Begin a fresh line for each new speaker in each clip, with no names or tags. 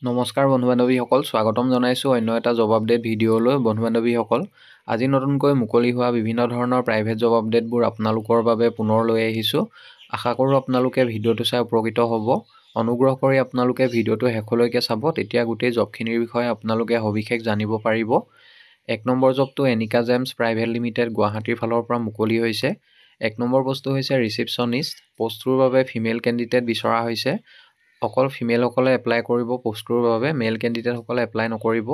নমস্কাৰ বন্ধু-বান্ধৱীসকল, স্বাগতম জনাইছোঁ অন্য এটা জব আপডেট ভিডিঅ'লৈ। বন্ধু-বান্ধৱীসকল, আজি নতুনকৈ মুকলি হোৱা বিভিন্ন ধৰণৰ প্ৰাইভেট জব আপডেটবোৰ আপোনালোকৰ বাবে পুনৰ লৈ আহিছোঁ। আশা কৰোঁ আপোনালোকে ভিডিঅ'টো চাই উপকৃত হ'ব। অনুগ্ৰহ কৰি আপোনালোকে ভিডিঅ'টো শেষলৈকে চাব, তেতিয়া গোটেই জবখিনিৰ বিষয়ে আপোনালোকে সবিশেষ জানিব পাৰিব। 1 নম্বৰ জবটো এনিকা জেমছ প্ৰাইভেট লিমিটেড গুৱাহাটীৰ ফালৰ পৰা মুকলি হৈছে। 1 নম্বৰ পোষ্টটো হৈছে ৰিচিপশ্যনিষ্ট। পোষ্টটোৰ বাবে ফিমেল কেণ্ডিডেট বিচৰা হৈছে। অকল ফিমেলসকলে এপ্লাই কৰিব পোষ্টটোৰ বাবে, মেল কেণ্ডিডেটসকলে এপ্লাই নকৰিব।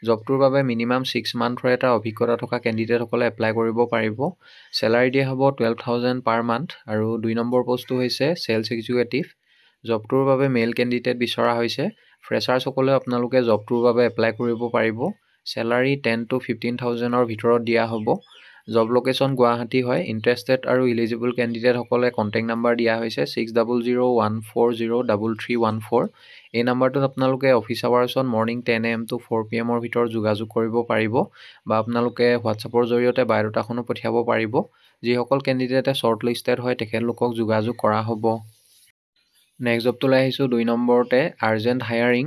জবটোৰ বাবে মিনিমাম 6 মান্থৰ এটা অভিজ্ঞতা থকা কেণ্ডিডেটসকলে এপ্লাই কৰিব পাৰিব। চেলাৰী দিয়া হ'ব 12,000 পাৰ মান্থ। আৰু 2 নম্বৰ পোষ্টটো হৈছে চেলছ এক্সিকিউটিভ। জবটোৰ বাবে মেল কেণ্ডিডেট বিচৰা হৈছে। ফ্ৰেছাৰ্ছসকলে আপোনালোকে জবটোৰ বাবে এপ্লাই কৰিব পাৰিব। চেলাৰী 10 to 15,000ৰ ভিতৰত দিয়া হ'ব। জব লোকেশ্যন গুৱাহাটী হয়। ইণ্টাৰেষ্টেড আৰু ইলিজিবল কেণ্ডিডেটসকলে কণ্টেক্ট নাম্বাৰ দিয়া হৈছে 6001403314। এই নাম্বাৰটোত আপোনালোকে office আৱাৰ্ছত morning 10 AM to 4 PM ভিতৰত যোগাযোগ কৰিব পাৰিব, বা আপোনালোকে হোৱাটছআপৰ জৰিয়তে বায়'ডাটাখনো পঠিয়াব পাৰিব। যিসকল কেণ্ডিডেটে শ্বৰ্ট লিষ্টেড হয় তেখেতলোকক যোগাযোগ কৰা হ'ব। নেক্সট জবটোলৈ আহিছোঁ 2 নম্বৰতে, urgent hiring.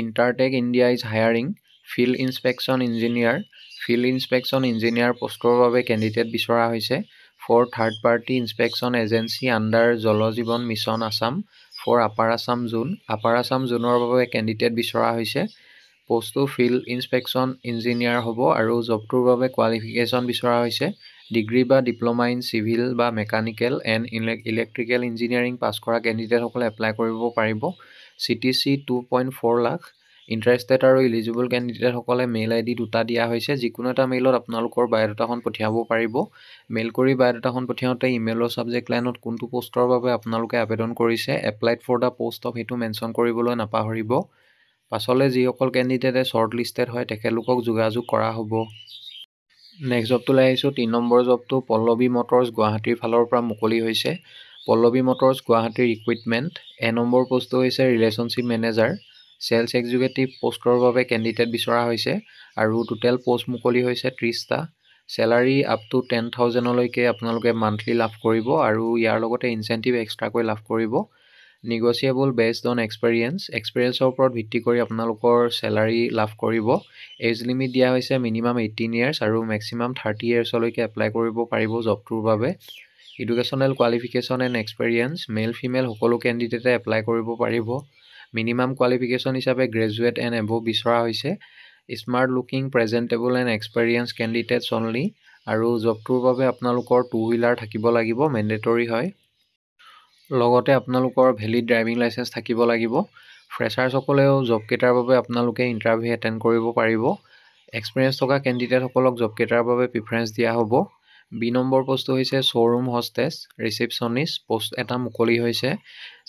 Intertek India is hiring field inspection engineer. Field inspection engineer পোষ্টৰ বাবে কেণ্ডিডেট বিচৰা হৈছে for third party inspection agency under Jal Jeevan mission Assam for upper Assam zone. Upper Assam জোনৰ বাবে কেণ্ডিডেট বিচৰা হৈছে। পোষ্টটো ফিল্ড ইনস্পেকশ্যন ইঞ্জিনিয়াৰ হ'ব আৰু জবটোৰ বাবে কোৱালিফিকেশ্যন বিচৰা হৈছে ডিগ্ৰী বা ডিপ্ল'মা ইন চিভিল বা mechanical and electrical engineering pass কৰা কেণ্ডিডেটসকলে এপ্লাই কৰিব পাৰিব। CTC 2.4 লাখ। ইণ্টাৰেষ্টেড আৰু ইলিজিবল কেণ্ডিডেটসকলে মেইল ID 2টা দিয়া হৈছে। যিকোনো এটা মেইলত আপোনালোকৰ বায়'ডাটাখন পঠিয়াব পাৰিব। মেইল কৰি বায়'ডাটাখন পঠিয়াওঁতে ইমেইলৰ ছাবজেক্ট লাইনত কোনটো পোষ্টৰ বাবে আপোনালোকে আবেদন কৰিছে, applied for the post of, সেইটো মেনশ্যন কৰিবলৈ নাপাহৰিব। পাছলৈ যিসকল কেণ্ডিডেটে শ্বৰ্ট লিষ্টেড হয় তেখেতলোকক যোগাযোগ কৰা হ'ব। নেক্সট জবটোলৈ আহিছোঁ 3 নম্বৰ জবটো, পল্লৱী মটৰ্ছ গুৱাহাটীৰ ফালৰ পৰা মুকলি হৈছে। পল্লৱী মটৰ্ছ গুৱাহাটীৰ ৰিক্ৰুইটমেণ্ট। 1 নম্বৰ পোষ্টটো হৈছে ৰিলেশ্যনশ্বিপ মেনেজাৰ। চেলছ এক্সিকিউটিভ পোষ্টৰ বাবে কেণ্ডিডেট বিচৰা হৈছে আৰু টোটেল পোষ্ট মুকলি হৈছে 30টা। চেলাৰী আপ টু 10,000লৈকে আপোনালোকে মান্থলি লাভ কৰিব আৰু ইয়াৰ লগতে ইনচেণ্টিভ এক্সট্ৰাকৈ লাভ কৰিব। নিগচিয়েবল বেছড অন এক্সপিৰিয়েঞ্চৰ ওপৰত ভিত্তি কৰি আপোনালোকৰ চেলাৰী লাভ কৰিব। এজ লিমিট দিয়া হৈছে মিনিমাম 18 years আৰু মেক্সিমাম 30 yearsলৈকে এপ্লাই কৰিব পাৰিব জবটোৰ বাবে। Educational qualification and experience, male female সকলো কেণ্ডিডেটে এপ্লাই কৰিব পাৰিব। মিনিমাম কোৱালিফিকেশ্যন হিচাপে গ্ৰেজুৱেট এণ্ড এবভ বিচৰা হৈছে। Smart looking presentable and experience candidates only. আৰু জবটোৰ বাবে আপোনালোকৰ 2 wheeler থাকিব লাগিব, মেণ্ডেটৰী হয়। লগতে আপোনালোকৰ ভেলিড ড্ৰাইভিং লাইচেঞ্চ থাকিব লাগিব। ফ্ৰেছাৰ্ছসকলেও জবকেইটাৰ বাবে আপোনালোকে ইণ্টাৰভিউ এটেণ্ড কৰিব পাৰিব। এক্সপিৰিয়েঞ্চ থকা কেণ্ডিডেটসকলক জবকেইটাৰ বাবে প্ৰিফাৰেঞ্চ দিয়া হ'ব। 2 নম্বৰ পোষ্টটো হৈছে শ্ব'ৰুম হষ্টেছ ৰিচিপশ্যনিষ্ট। পোষ্ট এটা মুকলি হৈছে।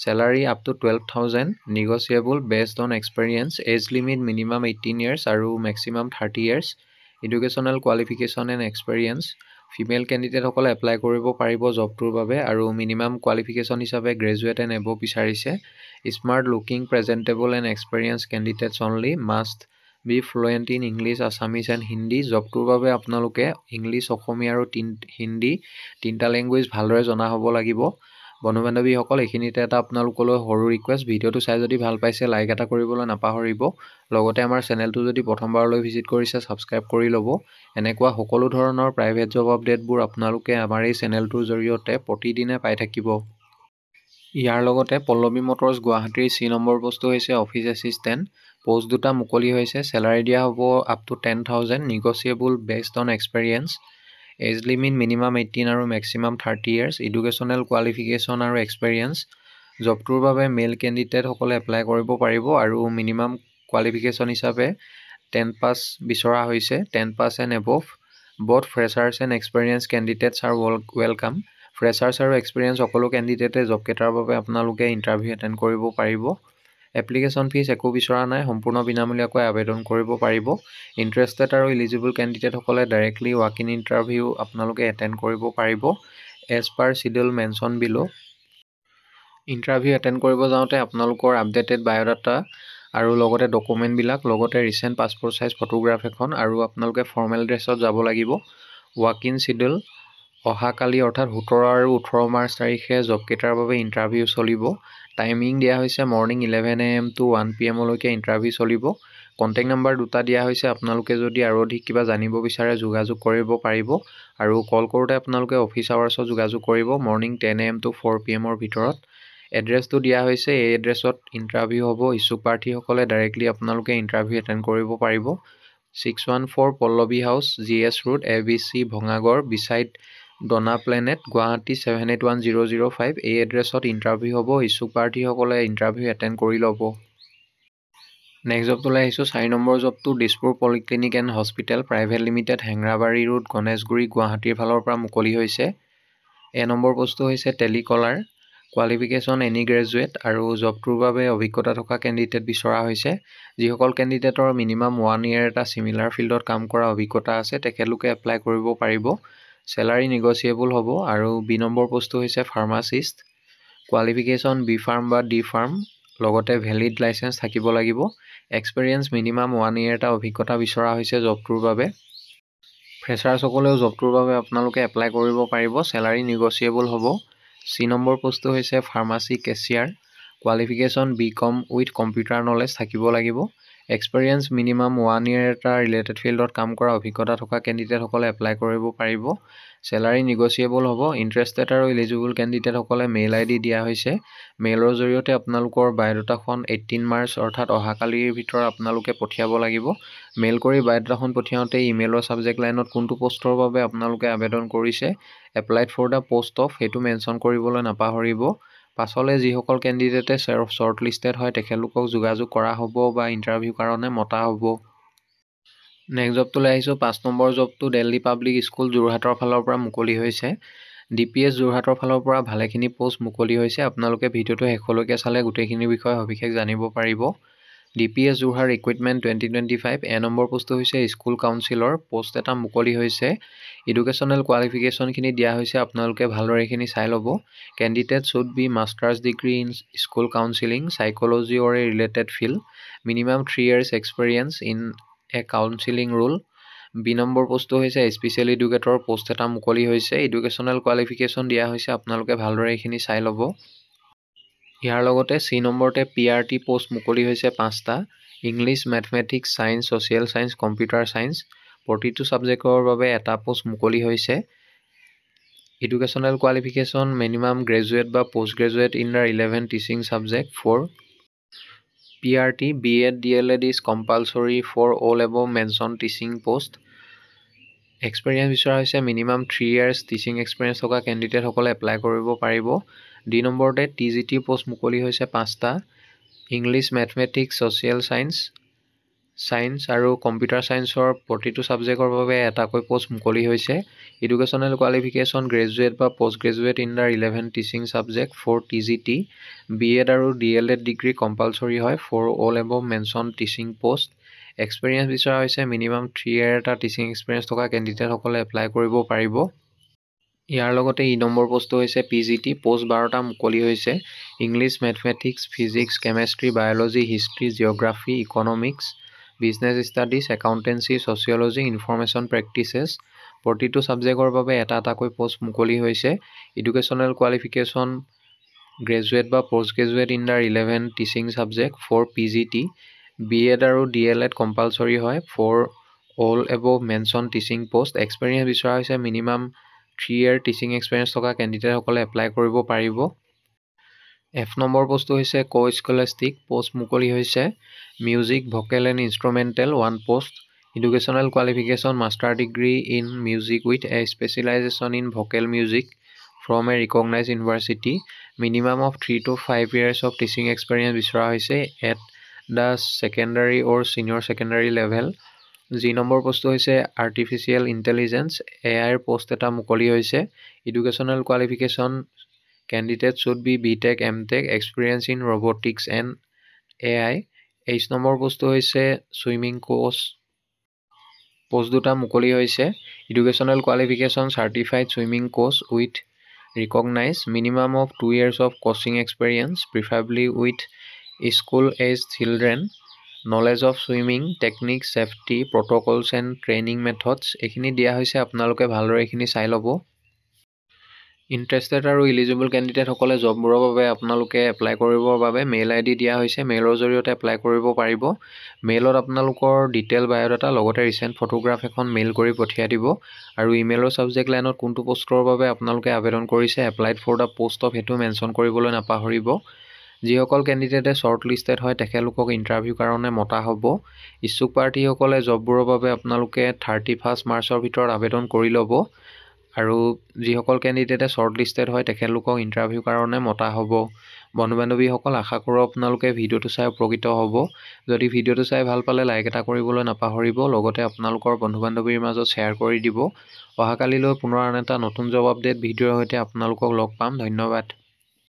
Salary up to 12,000, negotiable based on experience, age limit minimum 18 years আৰু maximum 30 years। Educational qualification and experience, female কেণ্ডিডেটসকলে এপ্লাই কৰিব পাৰিব জবটোৰ বাবে আৰু মিনিমাম কোৱালিফিকেশ্যন হিচাপে গ্ৰেজুৱেট এণ্ড এবভ বিচাৰিছে। Smart looking presentable and experience candidates only. Must be fluent in English, Assamese and Hindi. জবটোৰ বাবে আপোনালোকে ইংলিছ, অসমীয়া আৰু হিন্দী 3টা লেংগুৱেজ ভালদৰে জনা হ'ব লাগিব। বন্ধু-বান্ধৱীসকল, এইখিনিতে এটা আপোনালোকলৈ সৰু ৰিকুৱেষ্ট, ভিডিঅ'টো চাই যদি ভাল পাইছে লাইক এটা কৰিবলৈ নাপাহৰিব। লগতে আমাৰ চেনেলটো যদি প্ৰথমবাৰলৈ ভিজিট কৰিছে ছাবস্ক্ৰাইব কৰি ল'ব। এনেকুৱা সকলো ধৰণৰ প্ৰাইভেট জব আপডেটবোৰ আপোনালোকে আমাৰ এই চেনেলটোৰ জৰিয়তে প্ৰতিদিনে পাই থাকিব। ইয়াৰ লগতে পল্লৱী মটৰ্ছ গুৱাহাটীৰ 3 নম্বৰ পোষ্টটো হৈছে অফিচ এছিষ্টেণ্ট। পোষ্ট 2টা মুকলি হৈছে। চেলাৰী দিয়া হ'ব up to 10,000, negotiable based on experience. Age limit minimum 18 আৰু মেক্সিমাম 30 years। এডুকেশ্যনেল কোৱালিফিকেশ্যন আৰু এক্সপিৰিয়েঞ্চ। জবটোৰ বাবে মেল কেণ্ডিডেটসকলে এপ্লাই কৰিব পাৰিব আৰু মিনিমাম কোৱালিফিকেশ্যন হিচাপে 10 পাছ বিচৰা হৈছে, 10 pass and above. Both freshers and experience candidates are welcome. Freshers আৰু এক্সপিৰিয়েঞ্চ সকলো কেণ্ডিডেটে জবকেইটাৰ বাবে আপোনালোকে ইণ্টাৰভিউ এটেণ্ড কৰিব পাৰিব। এপ্লিকেশ্যন ফিজ একো বিচৰা নাই, সম্পূৰ্ণ বিনামূলীয়াকৈ আবেদন কৰিব পাৰিব। ইণ্টাৰেষ্টেড আৰু ইলিজিবল কেণ্ডিডেটসকলে ডাইৰেক্টলি ৱাক ইন ইণ্টাৰভিউ আপোনালোকে এটেণ্ড কৰিব পাৰিব as per schedule mention below'. Interview attend কৰিব যাওঁতে আপোনালোকৰ আপডেটেড বায়'ডাটা আৰু লগতে ডকুমেণ্টবিলাক, লগতে ৰিচেণ্ট পাছপৰ্ট চাইজ ফটোগ্ৰাফ এখন আৰু আপোনালোকে ফৰ্মেল ড্ৰেছত যাব লাগিব। ৱাক ইন চিডিউল, অহাকালি অৰ্থাৎ 17 আৰু 18 মাৰ্চ তাৰিখে জবকেইটাৰ বাবে ইণ্টাৰভিউ চলিব। টাইমিং দিয়া হৈছে মৰ্ণিং 11 AM to 1 PM লৈকে ইণ্টাৰভিউ চলিব। কণ্টেক্ট নাম্বাৰ দুটা দিয়া হৈছে, আপোনালোকে যদি আৰু অধিক কিবা জানিব বিচাৰে যোগাযোগ কৰিব পাৰিব আৰু কল কৰোঁতে আপোনালোকে অফিচ আৱাৰ্ছত যোগাযোগ কৰিব মৰ্ণিং 10 AM to 4 PM ভিতৰত। এড্ৰেছটো দিয়া হৈছে, এই এড্ৰেছত ইণ্টাৰভিউ হ'ব। ইচ্ছুক প্ৰাৰ্থীসকলে ডাইৰেক্টলি আপোনালোকে ইণ্টাৰভিউ এটেণ্ড কৰিব পাৰিব। 614 Pallavi house, GS road, ABC Bhangagarh, beside Dona planet, Guwahati 781005। এই এড্ৰেছত ইণ্টাৰভিউ হ'ব। ইচ্ছুক প্ৰাৰ্থীসকলে ইণ্টাৰভিউ এটেণ্ড কৰি ল'ব। নেক্সট জবটোলৈ আহিছোঁ। 4 নম্বৰ জবটো Dispur polyclinic and hospital private limited, Hengrabari road, Ganeshguri, গুৱাহাটীৰ ফালৰ পৰা মুকলি হৈছে। এ নম্বৰ পোষ্টটো হৈছে টেলিকলাৰ। কোৱালিফিকেশ্যন এনি গ্ৰেজুৱেট আৰু জবটোৰ বাবে অভিজ্ঞতা থকা কেণ্ডিডেট বিচৰা হৈছে। যিসকল কেণ্ডিডেটৰ মিনিমাম 1 year এটা চিমিলাৰ ফিল্ডত কাম কৰা অভিজ্ঞতা আছে তেখেতলোকে এপ্লাই কৰিব পাৰিব। চেলাৰী নিগচিয়েবল হ'ব। আৰু বি নম্বৰ পোষ্টটো হৈছে ফাৰ্মাচিষ্ট। কোৱালিফিকেশ্যন বি ফাৰ্ম বা ডি ফাৰ্ম, লগতে ভেলিড লাইচেঞ্চ থাকিব লাগিব। এক্সপিৰিয়েঞ্চ মিনিমাম 1 year এটা অভিজ্ঞতা বিচৰা হৈছে জবটোৰ বাবে। ফ্ৰেছাৰ্ছসকলেও জবটোৰ বাবে আপোনালোকে এপ্লাই কৰিব পাৰিব। চেলাৰী নিগচিয়েবল হ'ব। চি নম্বৰ পোষ্টটো হৈছে pharmacy cashier. Qualification BCom with computer knowledge থাকিব লাগিব। এক্সপিৰিয়েঞ্চ মিনিমাম 1 year এটা ৰিলেটেড ফিল্ডত কাম কৰা অভিজ্ঞতা থকা কেণ্ডিডেটসকলে এপ্লাই কৰিব পাৰিব। চেলাৰী নিগচিয়েবল হ'ব। ইণ্টাৰেষ্টেড আৰু এলিজিবল কেণ্ডিডেটসকলে মেইল ID দিয়া হৈছে। মেইলৰ জৰিয়তে আপোনালোকৰ বায়'ডাটাখন 18 মাৰ্চ অৰ্থাৎ অহাকালিৰ ভিতৰত আপোনালোকে পঠিয়াব লাগিব। মেইল কৰি বায়'ডাটাখন পঠিয়াওঁতে ইমেইলৰ ছাবজেক্ট লাইনত কোনটো পোষ্টৰ বাবে আপোনালোকে আবেদন কৰিছে, applied for the post of, সেইটো মেনশ্যন কৰিবলৈ নাপাহৰিব। পাছলৈ যিসকল কেণ্ডিডেটে শ্বৰ্ট লিষ্টেড হয় তেখেতলোকক যোগাযোগ কৰা হ'ব বা ইণ্টাৰভিউ কাৰণে মতা হ'ব। নেক্সট জবটোলৈ আহিছোঁ। 5 নম্বৰ জবটো দিল্লী পাব্লিক স্কুল যোৰহাটৰ ফালৰ পৰা মুকলি হৈছে। DPS যোৰহাটৰ ফালৰ পৰা ভালেখিনি পোষ্ট মুকলি হৈছে। আপোনালোকে ভিডিঅ'টো শেষলৈকে চালে গোটেইখিনিৰ বিষয়ে সবিশেষ জানিব পাৰিব। DPS Jorhat recruitment 2025। এ নম্বৰ পোষ্টটো হৈছে স্কুল কাউন্সিলৰ পোষ্ট এটা মুকলি হৈছে। এডুকেশ্যনেল কোৱালিফিকেশ্যনখিনি দিয়া হৈছে, আপোনালোকে ভালদৰে এইখিনি চাই ল'ব। Candidate should be masters degree in school counselling, psychology or a related field, minimum 3 years experience in a counselling role. B number পোষ্টটো হৈছে স্পেচিয়েল এডুকেটৰ পোষ্ট এটা মুকলি হৈছে। এডুকেশ্যনেল কোৱালিফিকেশ্যন দিয়া হৈছে, আপোনালোকে ভালদৰে এইখিনি চাই ল'ব। ইয়াৰ লগতে চি নম্বৰতে PRT পোষ্ট মুকলি হৈছে 5টা। English, mathematics, science, social science, computer science, প্ৰতিটো ছাবজেক্টৰ বাবে এটা পোষ্ট মুকলি হৈছে। এডুকেশ্যনেল কোৱালিফিকেশ্যন মিনিমাম গ্ৰেজুৱেট বা post graduate in the relevant teaching subject for PRT, B.Ed, DLED is compulsory for all above mentioned teaching post. Experience বিচৰা হৈছে minimum 3 years teaching experience থকা কেণ্ডিডেটসকলে এপ্লাই কৰিব পাৰিব। ডি নম্বৰতে TGT পোষ্ট মুকলি হৈছে 5টা। English, mathematics, social science, science আৰু কম্পিউটাৰ ছায়েন্সৰ প্ৰতিটো ছাবজেক্টৰ বাবে এটাকৈ পোষ্ট মুকলি হৈছে। এডুকেশ্যনেল কোৱালিফিকেশ্যন গ্ৰেজুৱেট বা post graduate in the relevant teaching subject for TGT, B.Ed আৰু DLED ডিগ্ৰী কম্পালচৰি হয় for all above mention teaching post. Experience বিচৰা হৈছে মিনিমাম 3 year এটা টিচিং এক্সপিৰিয়েঞ্চ থকা কেণ্ডিডেটসকলে এপ্লাই কৰিব পাৰিব। ইয়াৰ লগতে ই নম্বৰ পোষ্টটো হৈছে PGT, পোষ্ট 12টা মুকলি হৈছে। English, mathematics, physics, chemistry, biology, history, geography, economics, business studies, accountancy, sociology, information practices, প্ৰতিটো ছাবজেক্টৰ বাবে এটা এটাকৈ পোষ্ট মুকলি হৈছে। এডুকেশ্যনেল কোৱালিফিকেশ্যন গ্ৰেজুৱেট বা post graduate in the relevant teaching subject for PGT, B.Ed আৰু DLED কম্পালচৰি হয় for all above mention teaching post. Experience বিচৰা হৈছে মিনিমাম 3 year টিচিং এক্সপিৰিয়েঞ্চ থকা কেণ্ডিডেটসকলে এপ্লাই কৰিব পাৰিব। F নম্বৰ পোষ্টটো হৈছে কো-স্কলাষ্টিক, পোষ্ট মুকলি হৈছে। Music, vocal and instrumental 1 post. Educational qualification master degree in music with a specialization in vocal music from a recognize university, minimum of 3 to 5 years of teaching experience বিচৰা হৈছে at the secondary or senior secondary level. যি number পোষ্টটো হৈছে artificial intelligence, AI post এটা মুকলি হৈছে। Educational qualification candidate should be BTech, MTech, experience in robotics and AI। H number পোষ্টটো হৈছে ছুইমিং কোচ, পোষ্ট 2টা মুকলি হৈছে। Educational qualification certified swimming coach with recognise, minimum of 2 years of coaching experience, preferably with school age children, knowledge of swimming technique, safety protocols and training methods. এইখিনি দিয়া হৈছে, আপোনালোকে ভালদৰে এইখিনি চাই ল'ব। ইণ্টাৰেষ্টেড আৰু ইলিজিবল কেণ্ডিডেটসকলে জববোৰৰ বাবে আপোনালোকে এপ্লাই কৰিবৰ বাবে মেইল ID দিয়া হৈছে। মেইলৰ জৰিয়তে এপ্লাই কৰিব পাৰিব। মেইলত আপোনালোকৰ ডিটেইল বায়'ডাটা লগতে ৰিচেণ্ট ফটোগ্ৰাফ এখন মেইল কৰি পঠিয়াই দিব। আৰু ইমেইলৰ ছাবজেক্ট লাইনত কোনটো পষ্টৰ বাবে আপোনালোকে আবেদন কৰিছে, applied for the post of, সেইটো মেনশ্যন কৰিবলৈ নাপাহৰিব। যিসকল কেণ্ডিডেটে শ্বৰ্ট লিষ্টেড হয় তেখেতলোকক ইণ্টাৰভিউ কাৰণে মতা হ'ব। ইচ্ছুক প্ৰাৰ্থীসকলে জববোৰৰ বাবে আপোনালোকে 31 মাৰ্চৰ ভিতৰত আবেদন কৰি ল'ব। আৰু যিসকল কেণ্ডিডেটে শ্বৰ্ট লিষ্টেড হয় তেখেতলোকক ইণ্টাৰভিউ কাৰণে মতা হ'ব। বন্ধু বান্ধৱীসকল, আশা কৰোঁ আপোনালোকে ভিডিঅ'টো চাই উপকৃত হ'ব। যদি ভিডিঅ'টো চাই ভাল পালে লাইক এটা কৰিবলৈ নাপাহৰিব। লগতে আপোনালোকৰ বন্ধু বান্ধৱীৰ মাজত শ্বেয়াৰ কৰি দিব। অহাকালিলৈ পুনৰ আন এটা নতুন জব আপডেট ভিডিঅ'ৰ সৈতে আপোনালোকক লগ পাম। ধন্যবাদ।